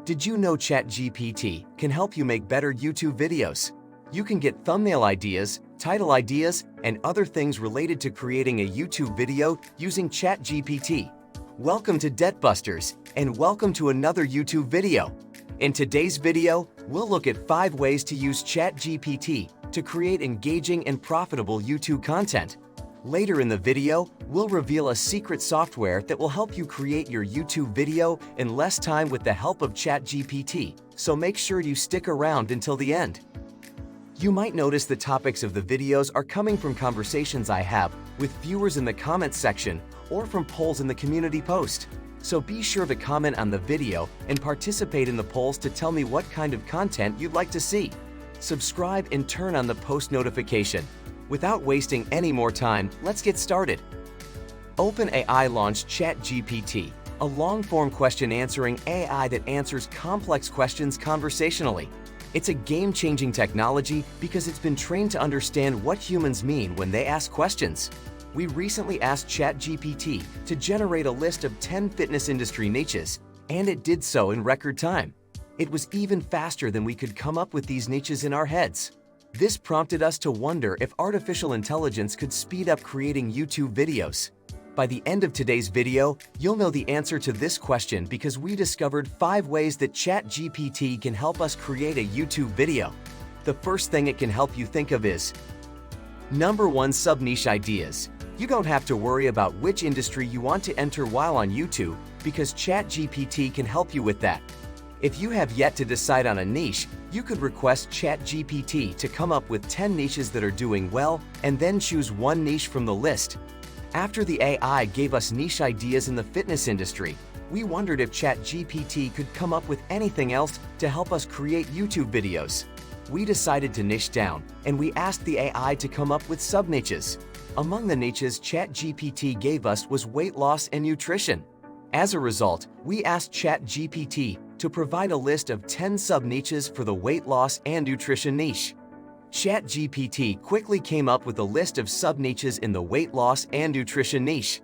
Did you know ChatGPT can help you make better YouTube videos? You can get thumbnail ideas, title ideas, and other things related to creating a YouTube video using ChatGPT. Welcome to Debt Busters, and welcome to another YouTube video. In today's video, we'll look at 5 ways to use ChatGPT to create engaging and profitable YouTube content. Later in the video, we'll reveal a secret software that will help you create your YouTube video in less time with the help of ChatGPT, so make sure you stick around until the end. You might notice the topics of the videos are coming from conversations I have with viewers in the comments section or from polls in the community post. So be sure to comment on the video and participate in the polls to tell me what kind of content you'd like to see. Subscribe and turn on the post notification. Without wasting any more time, let's get started. OpenAI launched ChatGPT, a long-form question-answering AI that answers complex questions conversationally. It's a game-changing technology because it's been trained to understand what humans mean when they ask questions. We recently asked ChatGPT to generate a list of 10 fitness industry niches, and it did so in record time. It was even faster than we could come up with these niches in our heads. This prompted us to wonder if artificial intelligence could speed up creating YouTube videos. By the end of today's video, you'll know the answer to this question because we discovered 5 ways that ChatGPT can help us create a YouTube video. The first thing it can help you think of is Number 1. Sub-niche ideas. You don't have to worry about which industry you want to enter while on YouTube because ChatGPT can help you with that. If you have yet to decide on a niche, you could request ChatGPT to come up with 10 niches that are doing well and then choose one niche from the list. After the AI gave us niche ideas in the fitness industry, we wondered if ChatGPT could come up with anything else to help us create YouTube videos. We decided to niche down, and we asked the AI to come up with sub-niches. Among the niches ChatGPT gave us was weight loss and nutrition. As a result, we asked ChatGPT to provide a list of 10 sub-niches for the weight loss and nutrition niche. ChatGPT quickly came up with a list of sub-niches in the weight loss and nutrition niche.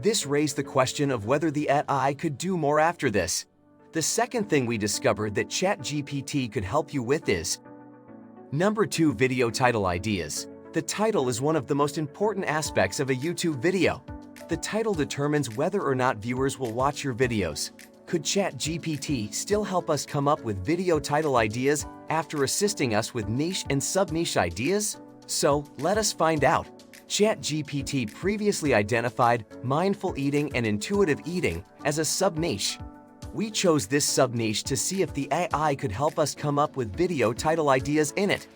This raised the question of whether the AI could do more after this. The second thing we discovered that ChatGPT could help you with is Number 2. Video title ideas. The title is one of the most important aspects of a YouTube video. The title determines whether or not viewers will watch your videos. Could ChatGPT still help us come up with video title ideas after assisting us with niche and sub-niche ideas? So, let us find out. ChatGPT previously identified mindful eating and intuitive eating as a sub-niche. We chose this sub-niche to see if the AI could help us come up with video title ideas in it.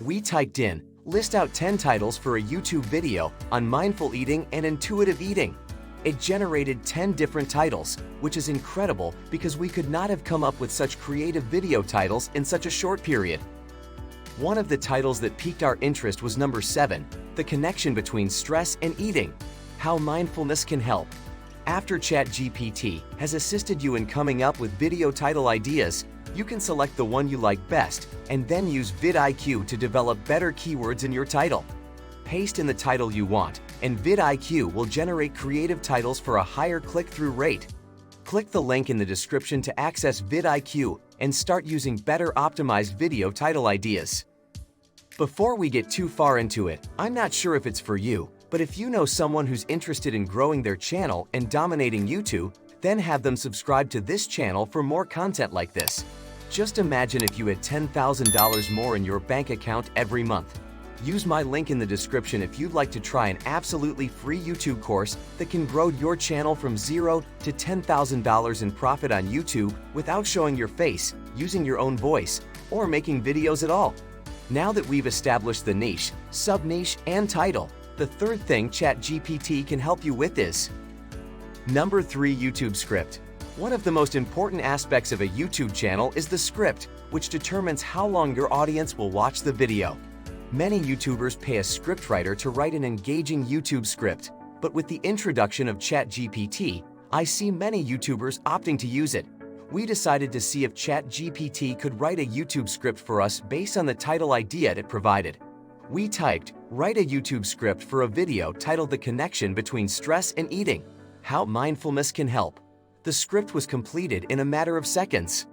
We typed in, "List out 10 titles for a YouTube video on mindful eating and intuitive eating." It generated 10 different titles, which is incredible because we could not have come up with such creative video titles in such a short period. One of the titles that piqued our interest was number 7, The Connection Between Stress and Eating, How Mindfulness Can Help. After ChatGPT has assisted you in coming up with video title ideas, you can select the one you like best and then use vidIQ to develop better keywords in your title. Paste in the title you want, and vidIQ will generate creative titles for a higher click-through rate. Click the link in the description to access vidIQ and start using better optimized video title ideas. Before we get too far into it, I'm not sure if it's for you, but if you know someone who's interested in growing their channel and dominating YouTube, then have them subscribe to this channel for more content like this. Just imagine if you had $10,000 more in your bank account every month. Use my link in the description if you'd like to try an absolutely free YouTube course that can grow your channel from $0 to $10,000 in profit on YouTube without showing your face, using your own voice, or making videos at all. Now that we've established the niche, sub-niche, and title, the third thing ChatGPT can help you with is Number 3. YouTube script. One of the most important aspects of a YouTube channel is the script, which determines how long your audience will watch the video. Many YouTubers pay a scriptwriter to write an engaging YouTube script, but with the introduction of ChatGPT, I see many YouTubers opting to use it. We decided to see if ChatGPT could write a YouTube script for us based on the title idea it provided. We typed, "Write a YouTube script for a video titled The Connection Between Stress and Eating, How Mindfulness Can Help." The script was completed in a matter of seconds.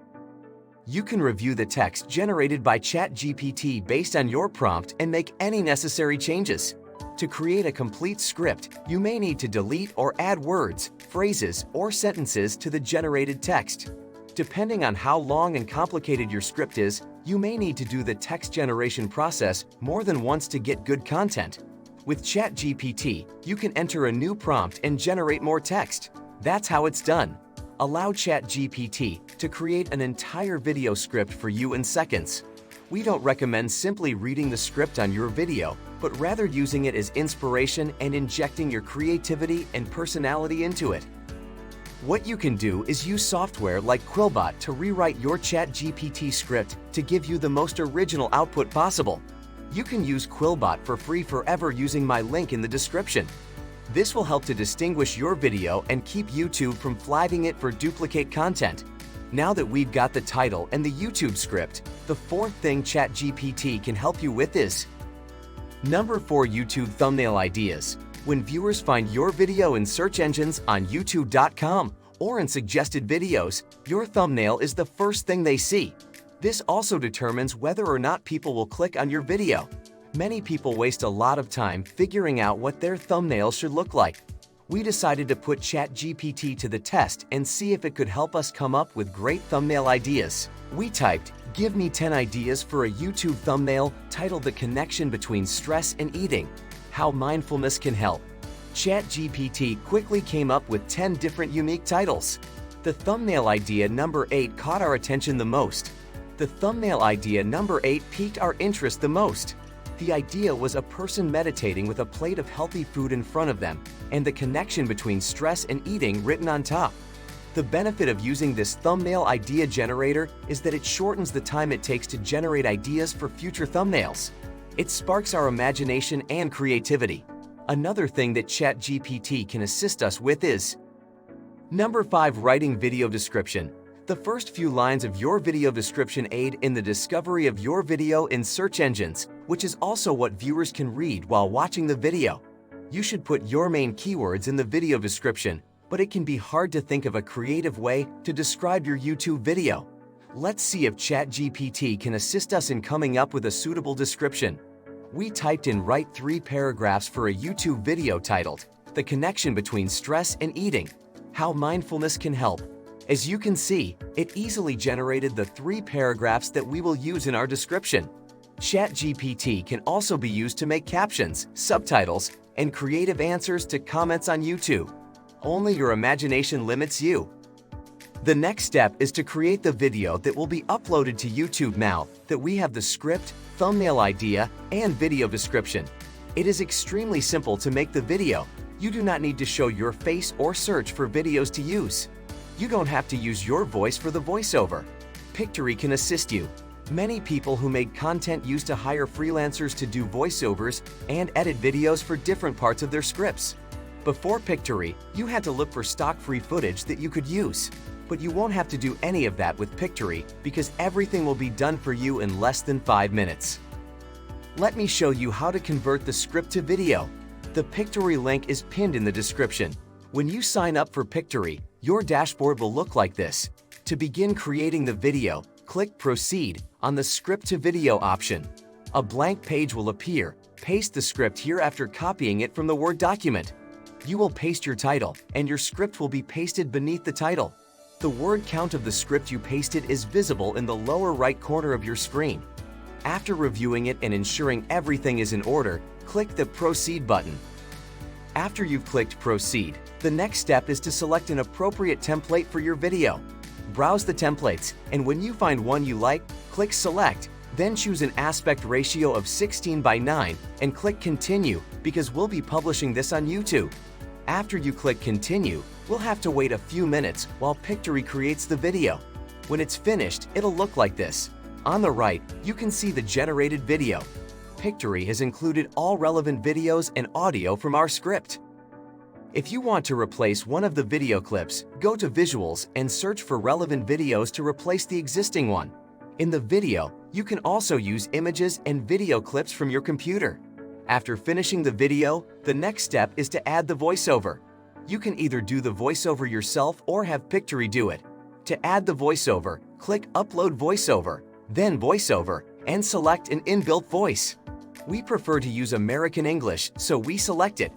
You can review the text generated by ChatGPT based on your prompt and make any necessary changes. To create a complete script, you may need to delete or add words, phrases, or sentences to the generated text. Depending on how long and complicated your script is, you may need to do the text generation process more than once to get good content. With ChatGPT, you can enter a new prompt and generate more text. That's how it's done. Allow ChatGPT to create an entire video script for you in seconds. We don't recommend simply reading the script on your video, but rather using it as inspiration and injecting your creativity and personality into it. What you can do is use software like Quillbot to rewrite your ChatGPT script to give you the most original output possible. You can use Quillbot for free forever using my link in the description. This will help to distinguish your video and keep YouTube from flagging it for duplicate content. Now that we've got the title and the YouTube script, the fourth thing ChatGPT can help you with is Number 4. YouTube thumbnail ideas. When viewers find your video in search engines on YouTube.com or in suggested videos, your thumbnail is the first thing they see. This also determines whether or not people will click on your video. Many people waste a lot of time figuring out what their thumbnail should look like. We decided to put ChatGPT to the test and see if it could help us come up with great thumbnail ideas. We typed, "Give me 10 ideas for a YouTube thumbnail titled The Connection Between Stress and Eating. How Mindfulness Can Help." ChatGPT quickly came up with 10 different unique titles. The thumbnail idea number 8 caught our attention the most. The thumbnail idea number 8 piqued our interest the most. The idea was a person meditating with a plate of healthy food in front of them and the connection between stress and eating written on top. The benefit of using this thumbnail idea generator is that it shortens the time it takes to generate ideas for future thumbnails. It sparks our imagination and creativity. Another thing that ChatGPT can assist us with is Number 5. Writing video description. The first few lines of your video description aid in the discovery of your video in search engines, which is also what viewers can read while watching the video. You should put your main keywords in the video description, but it can be hard to think of a creative way to describe your YouTube video. Let's see if ChatGPT can assist us in coming up with a suitable description. We typed in "Write 3 paragraphs for a YouTube video titled, The Connection Between Stress and Eating. How Mindfulness Can Help." As you can see, it easily generated the 3 paragraphs that we will use in our description. ChatGPT can also be used to make captions, subtitles, and creative answers to comments on YouTube. Only your imagination limits you. The next step is to create the video that will be uploaded to YouTube now that we have the script, thumbnail idea, and video description. It is extremely simple to make the video. You do not need to show your face or search for videos to use. You don't have to use your voice for the voiceover. Pictory can assist you. Many people who make content used to hire freelancers to do voiceovers and edit videos for different parts of their scripts. Before Pictory, you had to look for stock-free footage that you could use. But you won't have to do any of that with Pictory because everything will be done for you in less than 5 minutes. Let me show you how to convert the script to video. The Pictory link is pinned in the description. When you sign up for Pictory, your dashboard will look like this. To begin creating the video, click Proceed on the Script to Video option. A blank page will appear. Paste the script here after copying it from the Word document. You will paste your title, and your script will be pasted beneath the title. The word count of the script you pasted is visible in the lower right corner of your screen. After reviewing it and ensuring everything is in order, click the Proceed button. After you've clicked Proceed, the next step is to select an appropriate template for your video. Browse the templates, and when you find one you like, click Select, then choose an aspect ratio of 16:9 and click Continue because we'll be publishing this on YouTube. After you click Continue, we'll have to wait a few minutes while Pictory creates the video. When it's finished, it'll look like this. On the right, you can see the generated video. Pictory has included all relevant videos and audio from our script. If you want to replace one of the video clips, go to Visuals and search for relevant videos to replace the existing one. In the video, you can also use images and video clips from your computer. After finishing the video, the next step is to add the voiceover. You can either do the voiceover yourself or have Pictory do it. To add the voiceover, click Upload VoiceOver, then VoiceOver, and select an inbuilt voice. We prefer to use American English, so we select it.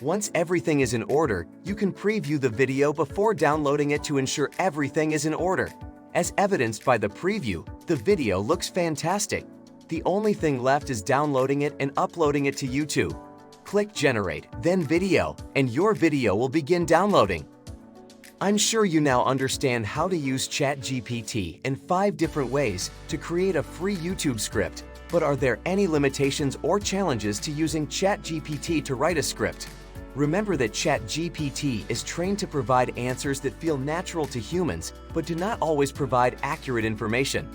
Once everything is in order, you can preview the video before downloading it to ensure everything is in order. As evidenced by the preview, the video looks fantastic. The only thing left is downloading it and uploading it to YouTube. Click Generate, then Video, and your video will begin downloading. I'm sure you now understand how to use ChatGPT in 5 different ways to create a free YouTube script. But are there any limitations or challenges to using ChatGPT to write a script? Remember that ChatGPT is trained to provide answers that feel natural to humans, but do not always provide accurate information.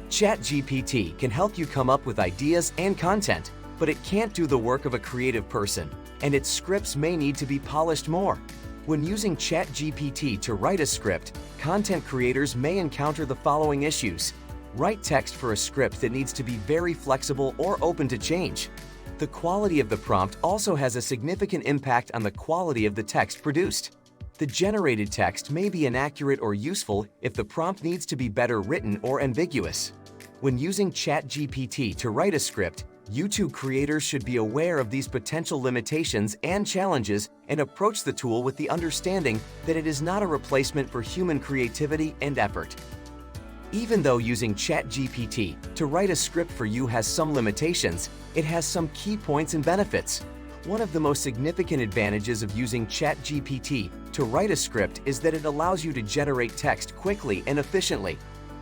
ChatGPT can help you come up with ideas and content, but it can't do the work of a creative person, and its scripts may need to be polished more. When using ChatGPT to write a script, content creators may encounter the following issues. Write text for a script that needs to be very flexible or open to change. The quality of the prompt also has a significant impact on the quality of the text produced. The generated text may be inaccurate or useful if the prompt needs to be better written or ambiguous. When using ChatGPT to write a script, YouTube creators should be aware of these potential limitations and challenges and approach the tool with the understanding that it is not a replacement for human creativity and effort. Even though using ChatGPT to write a script for you has some limitations, it has some key points and benefits. One of the most significant advantages of using ChatGPT to write a script is that it allows you to generate text quickly and efficiently.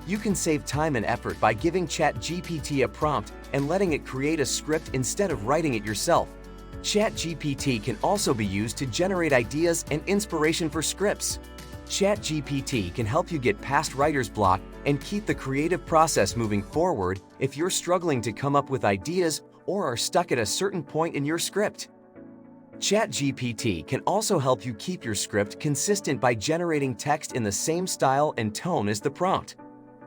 You can save time and effort by giving ChatGPT a prompt and letting it create a script instead of writing it yourself. ChatGPT can also be used to generate ideas and inspiration for scripts. ChatGPT can help you get past writer's block and keep the creative process moving forward if you're struggling to come up with ideas or are stuck at a certain point in your script. ChatGPT can also help you keep your script consistent by generating text in the same style and tone as the prompt.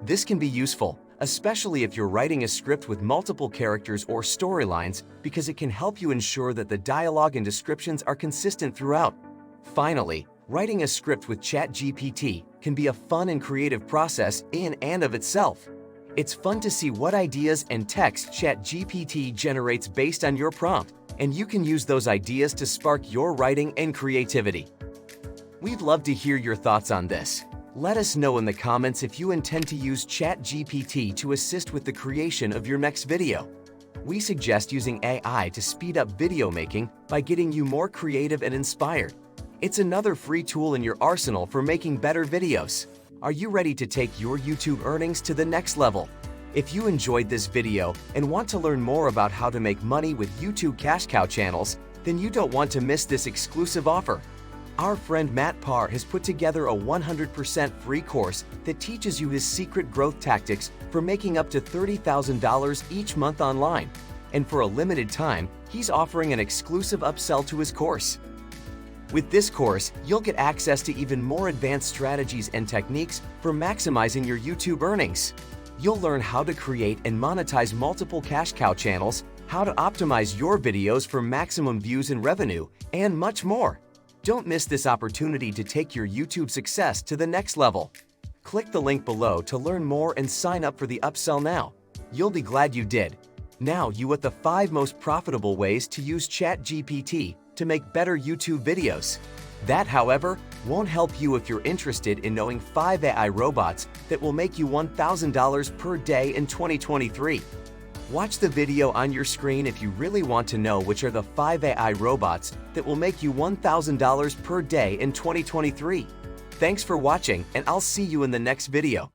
This can be useful, especially if you're writing a script with multiple characters or storylines, because it can help you ensure that the dialogue and descriptions are consistent throughout. Finally, writing a script with ChatGPT can be a fun and creative process in and of itself. It's fun to see what ideas and text ChatGPT generates based on your prompt, and you can use those ideas to spark your writing and creativity. We'd love to hear your thoughts on this. Let us know in the comments if you intend to use ChatGPT to assist with the creation of your next video. We suggest using AI to speed up video making by getting you more creative and inspired. It's another free tool in your arsenal for making better videos. Are you ready to take your YouTube earnings to the next level? If you enjoyed this video and want to learn more about how to make money with YouTube cash cow channels, then you don't want to miss this exclusive offer. Our friend Matt Parr has put together a 100% free course that teaches you his secret growth tactics for making up to $30,000 each month online. And for a limited time, he's offering an exclusive upsell to his course. With this course, you'll get access to even more advanced strategies and techniques for maximizing your YouTube earnings. You'll learn how to create and monetize multiple cash cow channels, how to optimize your videos for maximum views and revenue, and much more. Don't miss this opportunity to take your YouTube success to the next level. Click the link below to learn more and sign up for the upsell now. You'll be glad you did. Now you with the 5 most profitable ways to use ChatGPT to make better YouTube videos. That, however, won't help you if you're interested in knowing 5 AI robots that will make you $1,000 per day in 2023. Watch the video on your screen if you really want to know which are the 5 AI robots that will make you $1,000 per day in 2023. Thanks for watching, and I'll see you in the next video.